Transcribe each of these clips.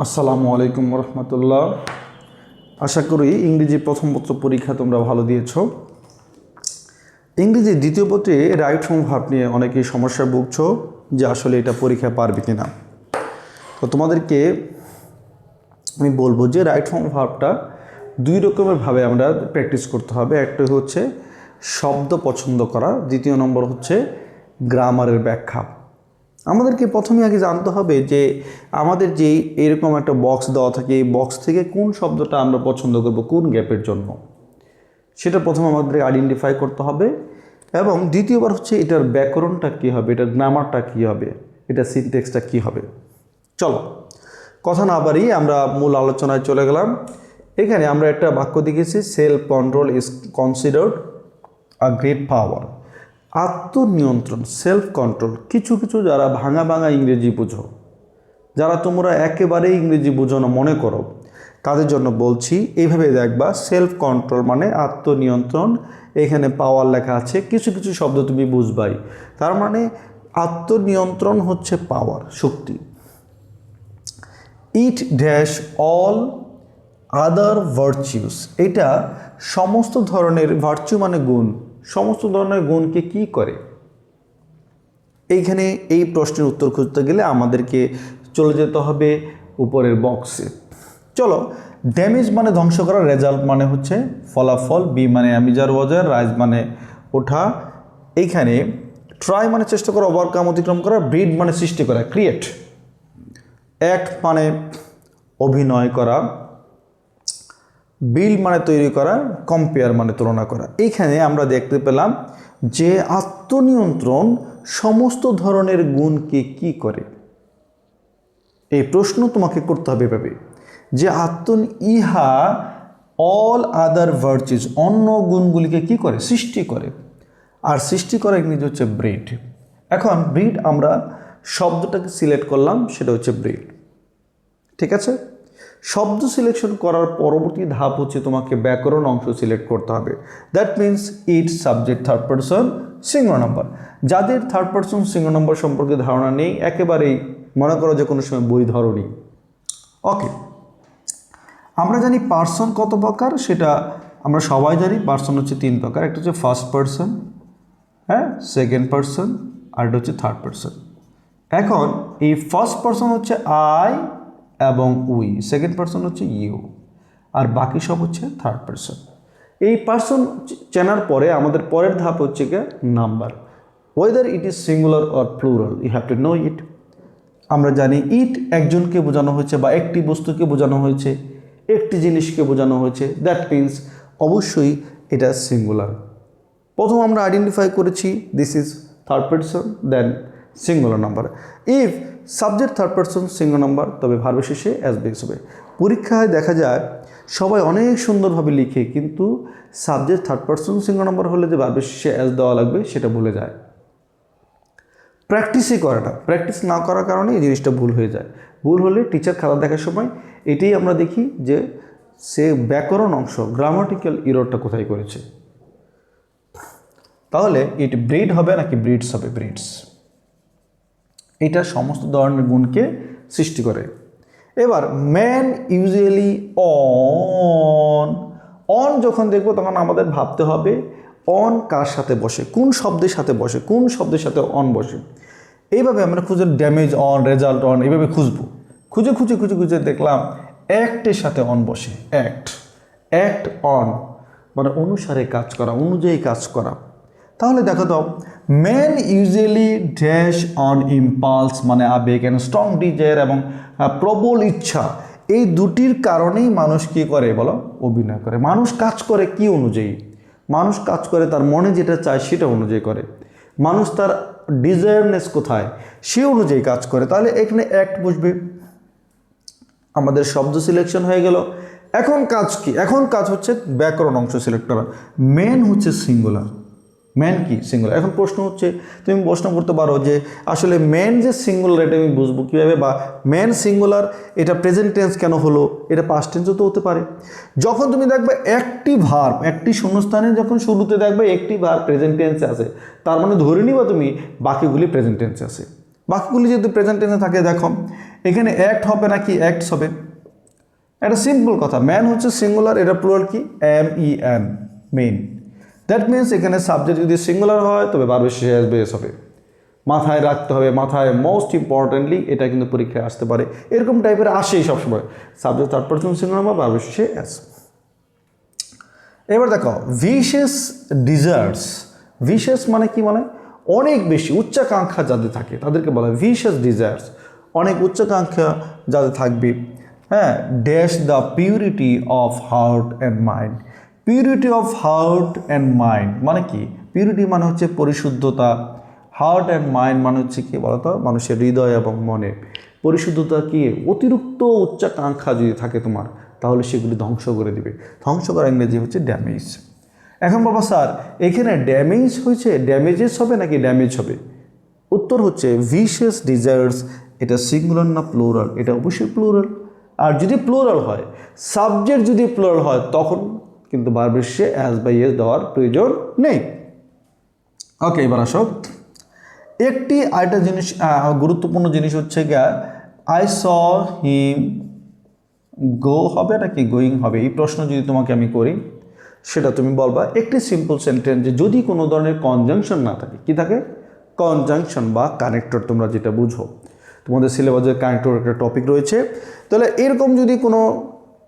আসসালামু আলাইকুম রহমতুল্লাহ। আশা করি ইংরেজি প্রথম পত্র পরীক্ষা তোমরা ভালো দিয়েছো। ইংরেজি দ্বিতীয় পত্রে রাইট ফর্ম ভার্ব নিয়ে অনেকেই সমস্যায় ভুগছো যে আসলে এটা পরীক্ষা পারবে কিনা। তো তোমাদেরকে আমি বলবো যে রাইট ফর্ম ভার্বটা দুই রকমের ভাবে আমরা প্র্যাকটিস করতে হবে। একটা হচ্ছে শব্দ পছন্দ করা, দ্বিতীয় নম্বর হচ্ছে গ্রামারের ব্যাখ্যা। আমাদেরকে প্রথমে আগে জানতে হবে যে আমাদের যে এরকম একটা বক্স দেওয়া থাকে, এই বক্স থেকে কোন শব্দটা আমরা পছন্দ করব কোন গ্যাপের জন্য, সেটা প্রথমে আমাদের আইডেন্টিফাই করতে হবে। এবং দ্বিতীয়বার হচ্ছে এটার ব্যাকরণটা কী হবে, এটার গ্রামারটা কী হবে, এটার সিনট্যাক্সটা কী হবে। চলো কথা না বাড়িয়ে আমরা মূল আলোচনায় চলে গেলাম। এখানে আমরা একটা বাক্য দেখেছি, self control is considered a great power. আত্মনিয়ন্ত্রণ, সেলফ কন্ট্রোল। কিছু কিছু যারা ভাঙা ভাঙা ইংরেজি বুঝো, যারা তোমরা একেবারেই ইংরেজি বুঝো না মনে করো, তাদের জন্য বলছি এইভাবে দেখবা, সেলফ কন্ট্রোল মানে আত্মনিয়ন্ত্রণ। এখানে পাওয়ার লেখা আছে, কিছু কিছু শব্দ তুমি বুঝবাই। তার মানে আত্মনিয়ন্ত্রণ হচ্ছে পাওয়ার, শক্তি। It dash all other virtues, এটা সমস্ত ধরনের ভার্চু মানে গুণ, সমস্ত ধরনের গুণকে কি করে। এইখানে এই প্রশ্নের উত্তর খুঁজতে গেলে আমাদেরকে চলে যেতে হবে উপরের বক্সে। চলো, ড্যামেজ মানে ধ্বংস করা, রেজাল্ট মানে হচ্ছে ফলাফল, বি মানে অ্যামিজার ওয়াজার, রাইজ মানে ওঠা। এইখানে ট্রাই মানে চেষ্টা করা, ওভারকাম অতিক্রম করা, ব্রিড মানে সৃষ্টি করা, ক্রিয়েট। অ্যাক্ট মানে অভিনয় করা, বিল্ড মানে তৈরি করা, কম্পেয়ার মানে তুলনা করা। এইখানে আমরা দেখতে পেলাম যে আত্মনিয়ন্ত্রণ সমস্ত ধরনের গুণকে কি করে। এই প্রশ্ন তোমাকে করতে হবে এভাবে যে ইহা অল আদার ভার্চুস, অন্য গুণগুলিকে কি করে, সৃষ্টি করে। আর সৃষ্টি করা ইংরেজি হচ্ছে ব্রিড। এখন ব্রিড আমরা শব্দটাকে সিলেক্ট করলাম, সেটা হচ্ছে ব্রিড। ঠিক আছে, শব্দ সিলেকশন করার পরবর্তী ধাপ হচ্ছে তোমাকে ব্যাকরণ অংশ সিলেক্ট করতে হবে। That means it subject third person singular number. যাদের থার্ড পারসন সিঙ্গুলার নাম্বার সম্পর্কে ধারণা নেই, একেবারেই মনে করো যে কোনো সময় বই ধরনি। ওকে, আমরা জানি পার্সন কত প্রকার, সেটা আমরা সবাই জানি। পার্সন হচ্ছে তিন প্রকার, একটা হচ্ছে ফার্স্ট পারসন, হ্যাঁ, সেকেন্ড পারসন, আর এটা হচ্ছে থার্ড পারসন। এখন এই ফার্স্ট পারসন হচ্ছে আই এবং উই, সেকেন্ড পারসন হচ্ছে ইউ, আর বাকি সব হচ্ছে থার্ড পারসন। এই পারসন চেনার পরে আমাদের পরের ধাপ হচ্ছে গিয়ে number, whether it is singular or plural, you have to know it. আমরা জানি ইট একজনকে বোঝানো হয়েছে বা একটি বস্তুকে বোঝানো হয়েছে, একটি জিনিসকে বোঝানো হয়েছে, দ্যাট মিন্স অবশ্যই এটা সিঙ্গুলার। প্রথম আমরা আইডেন্টিফাই করেছি this is third person, then singular number. If subject third person singular number, তবে ভার্বের শেষে অ্যাজ বেস হবে। পরীক্ষায় দেখা যায় সবাই অনেক সুন্দরভাবে লিখে, কিন্তু subject third person singular number হলে যে ভার্বের শেষে অ্যাজ দেওয়া লাগবে সেটা ভুলে যায়। প্র্যাকটিসই করে না, প্র্যাকটিস না করার কারণে এই জিনিসটা ভুল হয়ে যায়। ভুল হলে টিচার খেলা দেখার সময় এটাই আমরা দেখি যে সে ব্যাকরণ অংশ, গ্রামাটিক্যাল ইররটা কোথায় করেছে। তাহলে ইট ব্রিড হবে নাকি ব্রিডস হবে, ব্রিডস। এটা সমস্ত ধরনের গুণকে সৃষ্টি করে। এবার ম্যান ইউজুয়ালি অন যখন দেখবো তখন আমাদের ভাবতে হবে অন কার সাথে বসে, কোন শব্দের সাথে বসে, কোন শব্দের সাথে অন বসে। এইভাবে আমরা খুঁজে ড্যামেজ অন, রেজাল্ট অন, এইভাবে খুঁজবো। খুঁজে খুঁজে খুঁজে খুঁজে দেখলাম অ্যাক্টের সাথে অন বসে, অ্যাক্ট অন মানে অনুসারে কাজ করা, অনুযায়ী কাজ করা। তাহলে দেখো তো, man usually dash on impulse মানে আবেগ, অ্যান্ড স্ট্রং ডিজায়ার এবং প্রবল ইচ্ছা, এই দুটির কারণেই মানুষ কী করে বলো, অভিনয় করে। মানুষ কাজ করে কি অনুযায়ী, মানুষ কাজ করে তার মনে যেটা চায় সেটা অনুযায়ী করে। মানুষ তার ডিজায়ারনেস কোথায় সে অনুযায়ী কাজ করে। তাহলে এখানে অ্যাক্ট বুঝবে। আমাদের শব্দ সিলেকশন হয়ে গেল। এখন কাজ কি, এখন কাজ হচ্ছে ব্যাকরণ অংশ সিলেক্ট করা। ম্যান হচ্ছে সিঙ্গুলার, ম্যান কি সিঙ্গুলার। এখন প্রশ্ন হচ্ছে, তুমি প্রশ্ন করতে পারো যে আসলে ম্যান যে সিঙ্গুলার এটা আমি বুঝবো কীভাবে, বা ম্যান সিঙ্গুলার এটা প্রেজেন্ট টেন্স কেন হলো, এটা পাস্ট টেন্সও তো হতে পারে। যখন তুমি দেখবে একটি ভার্ব, একটি শূন্যস্থানে যখন শুরুতে দেখবে একটি ভার্ব প্রেজেন্ট টেন্সে আছে, তার মানে ধরে নিবা তুমি বাকিগুলি প্রেজেন্ট টেন্সে আছে। বাকিগুলি যদি প্রেজেন্ট টেন্সে থাকে, দেখো এখানে অ্যাক্ট হবে নাকি অ্যাক্টস হবে? এটা সিম্পল কথা, ম্যান হচ্ছে সিঙ্গুলার, এটা প্লুরাল কি MEN, মেইন। দ্যাট মিনস এখানে সাবজেক্ট যদি সিঙ্গুলার হয় তবে ভার্বের শেষে এস বা এস হবে। মাথায় রাখতে হবে, মাথায় মোস্ট ইম্পর্টেন্টলি এটা কিন্তু পরীক্ষায় আসতে পারে, এরকম টাইপের আসেই সবসময়, সাবজেক্ট থার্ড পারসন সিঙ্গুলার বা ভার্বের শেষে এস। এবার দেখো ভিশিয়াস ডিজায়ার্স। ভিশিয়াস মানে কি, মানে অনেক বেশি উচ্চাকাঙ্ক্ষা যাদের থাকে তাদেরকে বলা হয় ভিশিয়াস ডিজায়ার্স। অনেক উচ্চাকাঙ্ক্ষা যাদের থাকবে, হ্যাঁ, dash the purity of heart and mind. Purity of heart and mind মানে কি? পিউরিটি মানে হচ্ছে পরিশুদ্ধতা, হার্ট অ্যান্ড মাইন্ড মানে হচ্ছে কি বলতো, মানুষের হৃদয় এবং মনে। পরিশুদ্ধতা কি? অতিরিক্ত উচ্চাকাঙ্ক্ষা যদি থাকে তোমার তাহলে সেগুলি ধ্বংস করে দিবে। ধ্বংস করা ইংরেজি হচ্ছে ড্যামেজ। এখন বাবা স্যার এখানে ড্যামেজ হয়েছে, ড্যামেজেস হবে নাকি ড্যামেজ হবে? উত্তর হচ্ছে ভিশিয়াস ডিজায়ার্স, এটা সিঙ্গুলার না প্লুরাল? এটা অবশ্যই প্লুরাল। আর যদি প্লুরাল হয়, সাবজেক্ট যদি প্লুরাল হয় তখন কিন্তু ভার্বের শেষে অ্যাস বা এস দেওয়ার প্রয়োজন নেই। ওকে, এবার আসো একটি আরেকটা জিনিস, গুরুত্বপূর্ণ জিনিস হচ্ছে গিয়া আই স হিম গো হবে নাকি গোয়িং হবে? এই প্রশ্ন যদি তোমাকে আমি করি সেটা তুমি বলবা একটি সিম্পল সেন্টেন্স যে যদি কোনো ধরনের কনজাংশন না থাকে। কি থাকে? কনজাংশন বা কানেক্টর, তোমরা যেটা বুঝো, তোমাদের সিলেবাসে কানেক্টর একটা টপিক রয়েছে। তাহলে এরকম যদি কোনো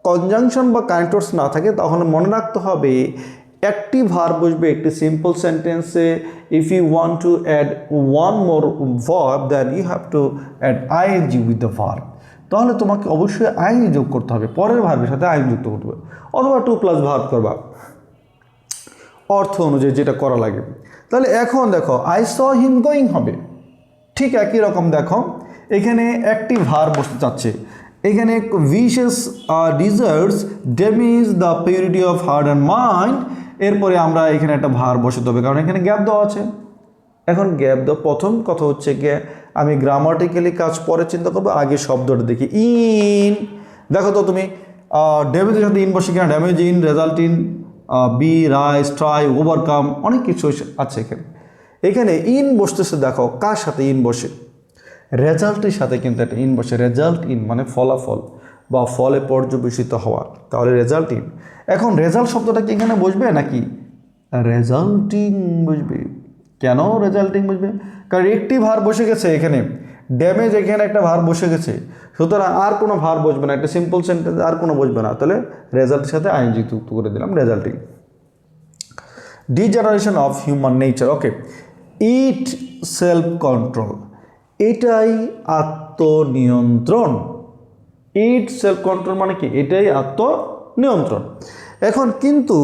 কনজাংশন বা কানেক্টরস না থাকে তাহলে মনে রাখতে হবে একটি ভার্ব বসবে একটি সিম্পল সেন্টেন্সে। If you want to add one more verb then you have to add ING with the verb. তাহলে তোমাকে অবশ্যই আইন যোগ করতে হবে, পরের ভার্বের সাথে আইন যুক্ত করতে হবে, অথবা 2+ ভার্ব করবা অর্থ অনুযায়ী যেটা করা লাগে। তাহলে এখন দেখো আই স হিম গোয়িং হবে, ঠিক একই রকম। দেখো এখানে একটি ভার্ব বসতে চাচ্ছে, এখানে vicious desires damage the purity of heart and mind. এরপরে আমরা এখানে একটা ভার্ব বসাতে হবে কারণ এখানে গ্যাপ দেওয়া আছে। এখন গ্যাপ দেওয়া, প্রথম কথা হচ্ছে গিয়ে আমি গ্রামাটিক্যালি কাজ পরে চিন্তা করবো, আগে শব্দটা দেখি। ইন, দেখো তো তুমি ড্যামেজের সাথে ইন বসে কিনা, damage in, result in, be, rise, try, overcome, অনেক কিছু আছে এখানে। এখানে ইন বসতেছে, দেখো কার সাথে ইন বসে? রেজাল্টের সাথে কিন্তু একটা ইন বসে। রেজাল্ট ইন মানে ফলাফল বা ফলে পর্যবেসিত হওয়া, তাহলে রেজাল্ট ইন। এখন রেজাল্ট শব্দটা কি এখানে বসবে নাকি রেজাল্টিং বসবে? কেন রেজাল্টিং বসবে? কারণ একটি ভার বসে গেছে এখানে, ড্যামেজ এখানে একটা ভার বসে গেছে, সুতরাং আর কোনো ভার বসবে না, একটা সিম্পল সেন্টেন্স আর কোনো বসবে না। তাহলে রেজাল্টের সাথে আইএনজি যুক্ত করে দিলাম, resulting. Degeneration of human nature. Okay, it self control, এটাই আত্মনিয়ন্ত্রণ। ইট সেলফ কন্ট্রোল মানে কি? এটাই আত্মনিয়ন্ত্রণ। এখন কিন্তু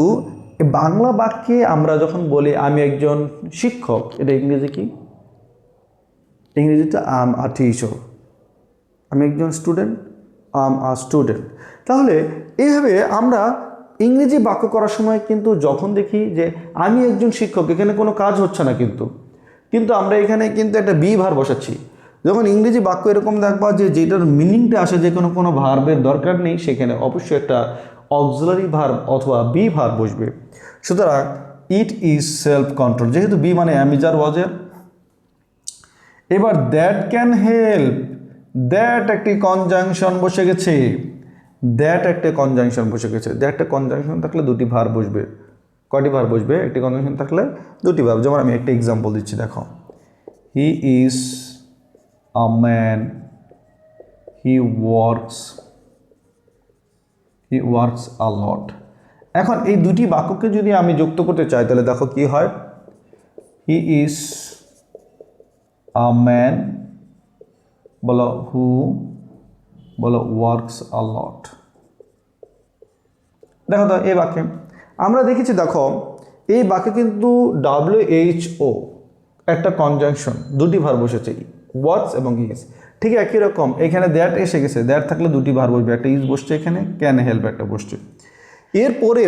বাংলা বাক্যে আমরা যখন বলি আমি একজন শিক্ষক, এটা ইংরেজি কি? ইংরেজিতে আম আ টিচার। আমি একজন স্টুডেন্ট, আম আ স্টুডেন্ট। তাহলে এইভাবে আমরা ইংরেজি বাক্য করার সময় কিন্তু যখন দেখি যে আমি একজন শিক্ষক, এখানে কোনো কাজ হচ্ছে না, কিন্তু আমরা এখানে কিন্তু একটা বি ভার্ব বসাচ্ছি। যখন ইংরেজি বাক্য এরকম দেখবা যে যেটার মিনিংটা আসে যে কোনো ভার্বের দরকার নেই, সেখানে অবশ্যই একটা অক্সিলারি ভার্ব অথবা বি ভার্ব বসবে। সুতরাং ইট ইজ সেলফ কন্ট্রোল, যেহেতু বি মানে অ্যামিজার ওয়াজের। এবার দ্যাট ক্যান হেল্প, দ্যাট একটি কনজাংশন বসে গেছে, দ্যাট একটা কনজাংশন বসে গেছে। দ্যাটটা কনজাংশন থাকলে দুটি ভার্ব বসবে। কয়টি ভার্ব বসবে? একটি কনজাংশন থাকলে দুটি ভার্ব। যেমন আমি একটা এক্সাম্পল দিচ্ছি, দেখো he is a man, he works a lot. এখন এই দুটি বাক্যকে যদি আমি যুক্ত করতে চাই তাহলে দেখো কি হয়। হি ইজ আ ম্যান, বলো হু, বলো ওয়ার্কস আ লট। দেখো তো এই বাক্যে আমরা দেখেছি, দেখো এই বাক্যে কিন্তু WHO একটা কনজাংশন, দুটি ভার্ব বসেছে, ওয়ার্কস এবং ইজ। ঠিক একই রকম এখানে দ্যাট এসে গেছে, দ্যাট থাকলে দুটি ভার্ব বসবে, একটা ইজ বসছে এখানে, ক্যান হেল্প একটা বসছে। এরপরে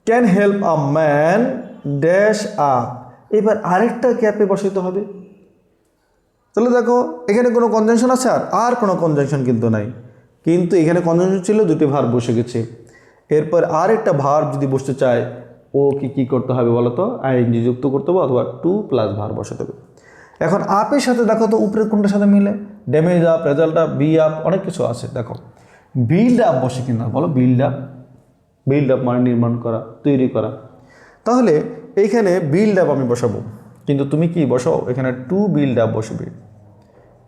can help a man dash up, এবার আরেকটা ক্যাপে বসাইতে হবে। তাহলে দেখো এখানে কোনো কনজাংশন আছে? আর কোনো কনজাংশন কিন্তু নাই, কিন্তু এখানে কনজাংশন ছিল, দুটি ভার্ব বসে গেছে। এরপর আরেকটা ভার্ব যদি বসতে চায় ও কি করতে হবে বলো তো? আইএনজি যুক্ত করতে হবে অথবা 2+ ভার্ব বসাতে হবে। এখন আপের সাথে দেখো তো উপরের কোনটার সাথে মিলে, damage up, result up, be up, অনেক কিছু আছে। দেখো বিল্ড আপ বসে কিনা, বলো বিল্ড আপ। বিল্ড আপ মানে নির্মাণ করা, তৈরি করা। তাহলে এইখানে বিল্ড আপ আমি বসাবো, কিন্তু তুমি কি বসাও, এখানে টু বিল্ড আপ বসবে।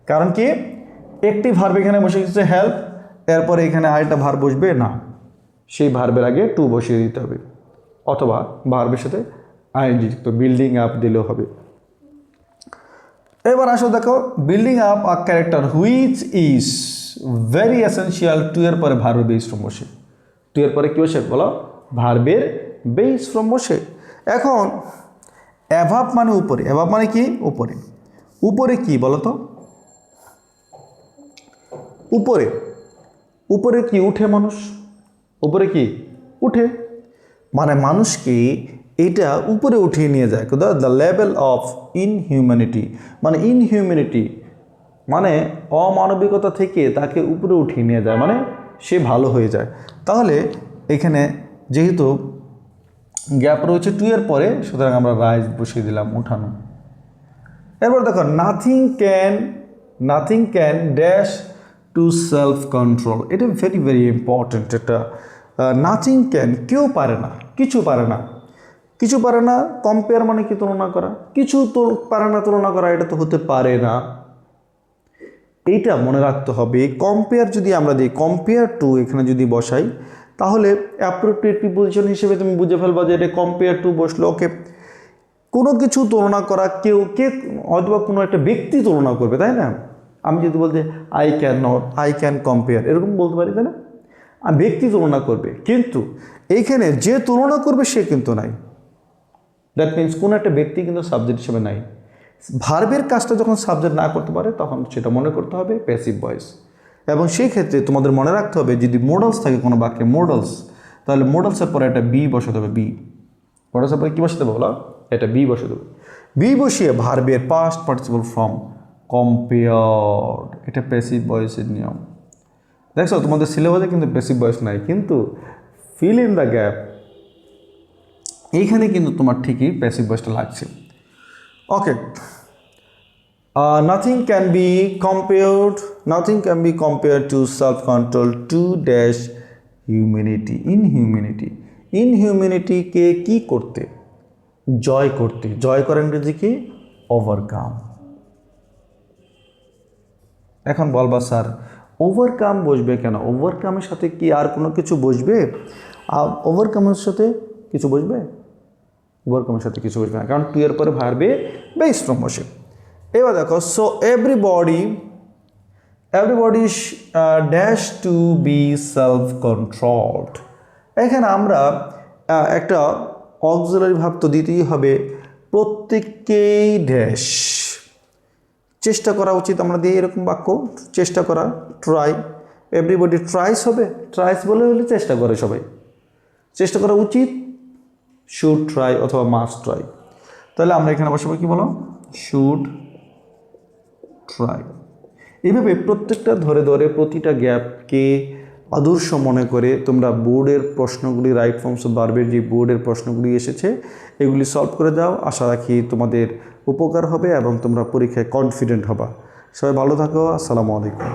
কারণ কি, একটি ভার্ব এখানে বসে গেছে হেল্প, এরপরে এখানে আরেকটা ভার্ব বসবে না, সেই ভার্বের আগে টু বসিয়ে দিতে হবে, অথবা ভার্বের সাথে আইএনজি যুক্ত বিল্ডিং আপ দিলেও হবে। এবার আসো দেখো, building up a character which is very essential, to এর পরে ভার্বের বেস ফ্রম বসে। টু এর পরে কি বসে বলো, ভার্বের বেস ফ্রম বসে। এখন অ্যাভাব মানে উপরে, অ্যাভাব মানে কি উপরে। উপরে কি বলো তো, উপরে, উপরে কি উঠে মানুষ, উপরে কি উঠে, মানে মানুষকে এটা উপরে উঠিয়ে নিয়ে যায়। দ্য লেভেল অফ ইনহিউম্যানিটি, মানে ইনহিউম্যানিটি মানে অমানবিকতা থেকে তাকে উপরে উঠিয়ে নিয়ে যায়, মানে সে ভালো হয়ে যায়। তাহলে এখানে যেহেতু গ্যাপ রয়েছে টু এর পরে, সুতরাং আমরা রাইজ বসিয়ে দিলাম, উঠানো। এরপর দেখো nothing can dash to self control, এটা ভেরি ভেরি ইম্পর্টেন্ট। এটা নাথিং ক্যান, কেউ পারে না, কিছু পারে না। কিছু পারে না, কম্পেয়ার মানে কি তুলনা করা, কিছু তো পারে না তুলনা করা, এটা তো হতে পারে না, এইটা মনে রাখতে হবে। কম্পেয়ার যদি আমরা দিই, কম্পেয়ার টু এখানে যদি বসাই, তাহলে অ্যাপ্রোপ্রিয়েট প্রিপোজিশন হিসেবে তুমি বুঝে ফেলবা যে এটা কম্পেয়ার টু বসলো। ওকে, কোনো কিছু তুলনা করা, কেউ কে অথবা কোনো একটা ব্যক্তি তুলনা করবে, তাই না? আমি যদি বলতে I can not, I can compare, এরকম বলতে পারি, তাই না? ব্যক্তি তুলনা করবে, কিন্তু এইখানে যে তুলনা করবে সে কিন্তু নাই। দ্যাট মিনস কোনো একটা ব্যক্তি কিন্তু সাবজেক্ট হিসেবে নাই। ভার্বের কাজটা যখন সাবজেক্ট না করতে পারে, তখন সেটা মনে করতে হবে প্যাসিভ ভয়েস। এবং সেই ক্ষেত্রে তোমাদের মনে রাখতে হবে, যদি মোডালস থাকে কোনো বাক্যে, মোডালস, তাহলে মোডালসের পরে একটা বি বসাতে হবে। বি মোডালসের পরে কী বসাতে হবে বলো, এটা বি বসাতে হবে। বি বসিয়ে ভার্বের পাস্ট পার্টিসিপল ফর্ম কম্পেয়ার্ড, এটা প্যাসিভ ভয়েসের নিয়ম। দেখছো তোমাদের সিলেবাসে কিন্তু প্যাসিভ ভয়েস নাই, কিন্তু ফিল ইন দ্য গ্যাপ এইখানে কিন্তু তোমার ঠিকই প্যাসিভ ভয়েসটা লাগছে। ওকে, nothing can be compared to self control, to dash humanity, inhumanity কে কি করতে, জয় করতে, জয় করার ইংরেজি কি, ওভারকাম। এখন বলবা স্যার ওভারকাম বসবে কেন, ওভারকামের সাথে কি আর কোনো কিছু বসবে? ওভারকামের সাথে কিছু বসবে? ওভারকামের সাথে কিছু বসবে না, কারণ টু এর পরে ভার্বে বেস ফ্রম বসে। এবার দেখো, so everybody dash to be self controlled. এখানে আমরা একটা অক্সিলারি ভাব তো দিতেই হবে, প্রত্যেককেই ড্যাশ, চেষ্টা করা উচিত, আমরা দিই এরকম বাক্য, চেষ্টা করা, ট্রাই। এভরিবডি ট্রাইস হবে, ট্রাইস বলে হলে চেষ্টা করে সবাই, চেষ্টা করা উচিত, শুড ট্রাই অথবা মাস্ট ট্রাই। তাহলে আমরা এখানে বসাবো কি বলো, শুড ট্রাই। এইভাবে প্রত্যেকটা ধরে ধরে প্রতিটা গ্যাপকে আদর্শ মনে করে তোমরা বোর্ডের প্রশ্নগুলি, রাইট ফর্মস অফ ভার্বের যে বোর্ডের প্রশ্নগুলি এসেছে এগুলি সলভ করে দাও। আশা রাখি তোমাদের উপকার হবে এবং তোমরা পরীক্ষায় কনফিডেন্ট হবা। সবাই ভালো থাকো, আসসালামু আলাইকুম।